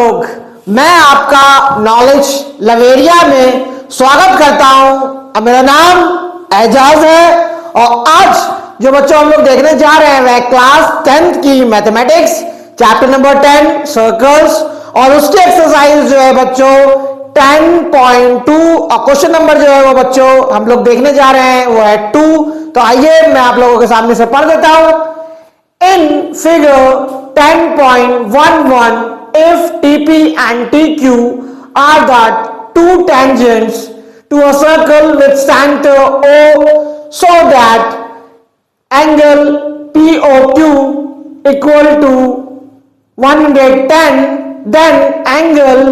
लोग, मैं आपका नॉलेज लवेरिया में स्वागत करता हूं। मेरा नाम एजाज है और आज जो बच्चों हम लोग देखने जा रहे हैं वह क्लास 10th की मैथमेटिक्स चैप्टर नंबर 10 सर्कल्स और उसकी एक्सरसाइज जो है बच्चों 10.2 और क्वेश्चन नंबर जो है वो बच्चों हम लोग देखने जा रहे हैं वो है 2। तो आइए मैं आप लोगों के सामने से पढ़ देता हूं। In figure 10.11, if TP and TQ are the two tangents to a circle with center O so that angle POQ equal to 110, then angle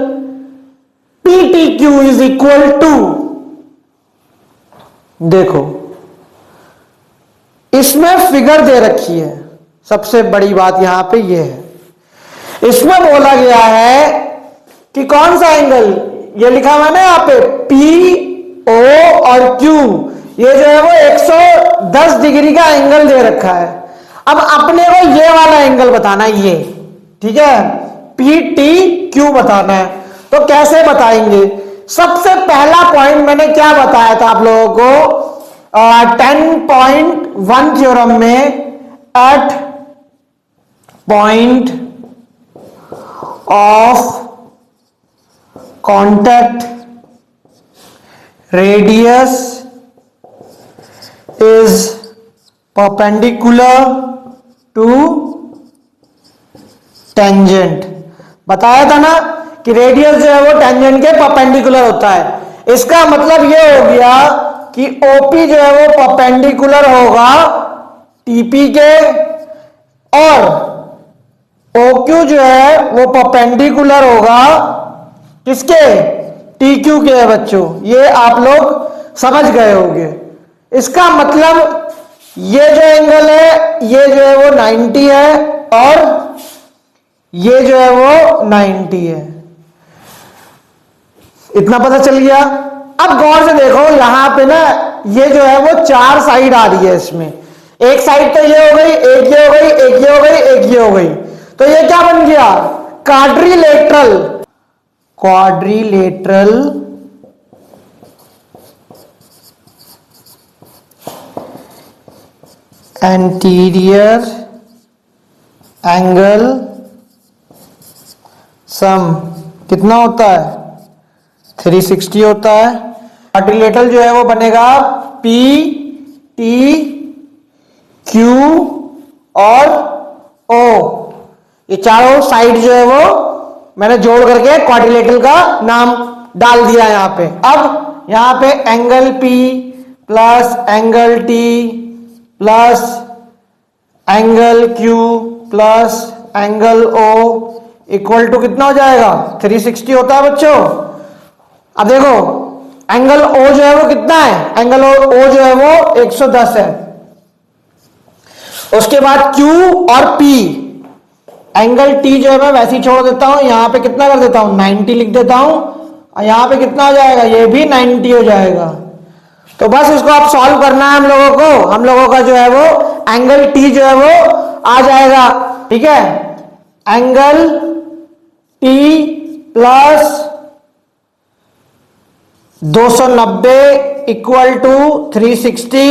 PTQ is equal to, देखो इसमें फिगर दे रखी है। सबसे बड़ी बात यहां पे ये है, इसमें बोला गया है कि कौन सा एंगल, ये लिखा हुआ है ना यहाँ पे पी ओ और क्यू, ये जो है वो 110 डिग्री का एंगल दे रखा है। अब अपने को ये वाला एंगल बताना है, ये ठीक है, पी टी क्यू बताना है। तो कैसे बताएंगे? सबसे पहला पॉइंट मैंने क्या बताया था आप लोगों को 10.1 थ्योरम में, eight point of contact radius is perpendicular to tangent। बताया था ना कि रेडियस जो है वो टेंजेंट के परपेंडिकुलर होता है। इसका मतलब ये हो गया कि ओपी जो है वो परपेंडिकुलर होगा टीपी के और OQ जो है वो परपेंडिकुलर होगा किसके, TQ के है बच्चों। ये आप लोग समझ गए होंगे। इसका मतलब ये जो एंगल है ये जो है वो 90 है और ये जो है वो 90 है। इतना पता चल गया। अब गौर से देखो यहां पे ना ये जो है वो चार साइड आ रही है। इसमें एक साइड तो ये हो गई, एक ये हो गई, एक ये हो गई, एक ये हो गई। तो ये क्या बन गया, quadrilateral. Quadrilateral anterior angle sum कितना होता है, 360 होता है। क्वाड्रिलेटरल जो है वो बनेगा पी टी क्यू और ओ, ये चारों साइड जो है वो मैंने जोड़ करके क्वाड्रिलेटरल का नाम डाल दिया यहां पे। अब यहां पे angle P plus angle T plus angle Q plus angle O equal to कितना हो जाएगा, 360 होता है बच्चों। अब देखो एंगल O जो है वो कितना है, एंगल O जो है वो 110 है। उसके बाद Q और P, एंगल T जो है मैं वैसे ही छोड़ देता हूं, यहां पे कितना कर देता हूं 90 लिख देता हूं और यहां पे कितना हो जाएगा, ये भी 90 हो जाएगा। तो बस इसको आप सॉल्व करना है हम लोगों को। हम लोगों का जो है वो एंगल T जो है वो आ जाएगा, ठीक है। Angle T plus 290 equal to 360।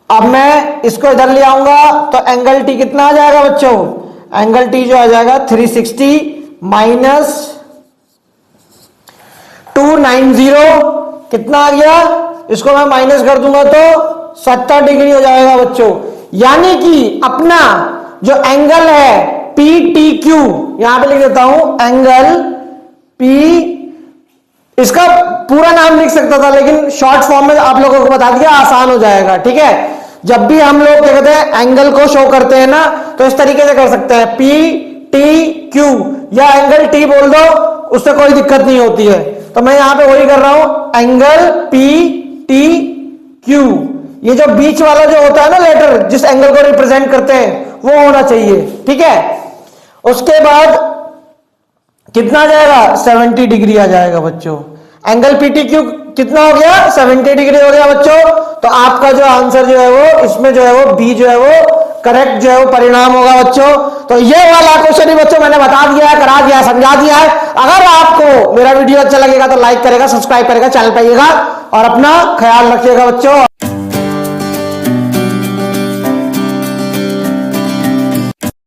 अब मैं इसको इधर ले आऊंगा तो एंगल T कितना आ जाएगा बच्चों, एंगल T जो आ जाएगा 360 माइनस 290 कितना आ गया, इसको मैं माइनस कर दूंगा तो 70 डिग्री हो जाएगा बच्चों। यानी कि अपना जो एंगल है PTQ, यहां पे लिख देता हूं एंगल P, इसका पूरा नाम लिख सकता था लेकिन शॉर्ट फॉर्म में आप लोगों को बता दिया, आसान हो जाएगा, ठीक है। जब भी हम लोग क्या कहते हैं एंगल को शो करते हैं ना तो इस तरीके से कर सकते हैं, पी टी क्यू या एंगल टी बोल दो, उससे कोई दिक्कत नहीं होती है। तो मैं यहां पे वही कर रहा हूं, एंगल पी टी क्यू। ये जो बीच वाला जो होता है ना लेटर, जिस एंगल को रिप्रेजेंट करते हैं वो होना चाहिए, ठीक है। उसके बाद कितना आ जाएगा, 70 डिग्री आ जाएगा बच्चों। एंगल पीटीक्यू कितना हो गया, 70 डिग्री हो गया बच्चों। तो आपका जो आंसर जो है वो इसमें जो है वो बी जो है वो करेक्ट जो है वो परिणाम होगा बच्चों। तो ये वाला क्वेश्चन ही बच्चों मैंने बता दिया है, करा दिया, समझा दिया है। अगर आपको मेरा वीडियो अच्छा लगेगा तो लाइक करेगा, सब्सक्राइब करेगा, चैनल पे आइएगा और अपना ख्याल रखिएगा बच्चों।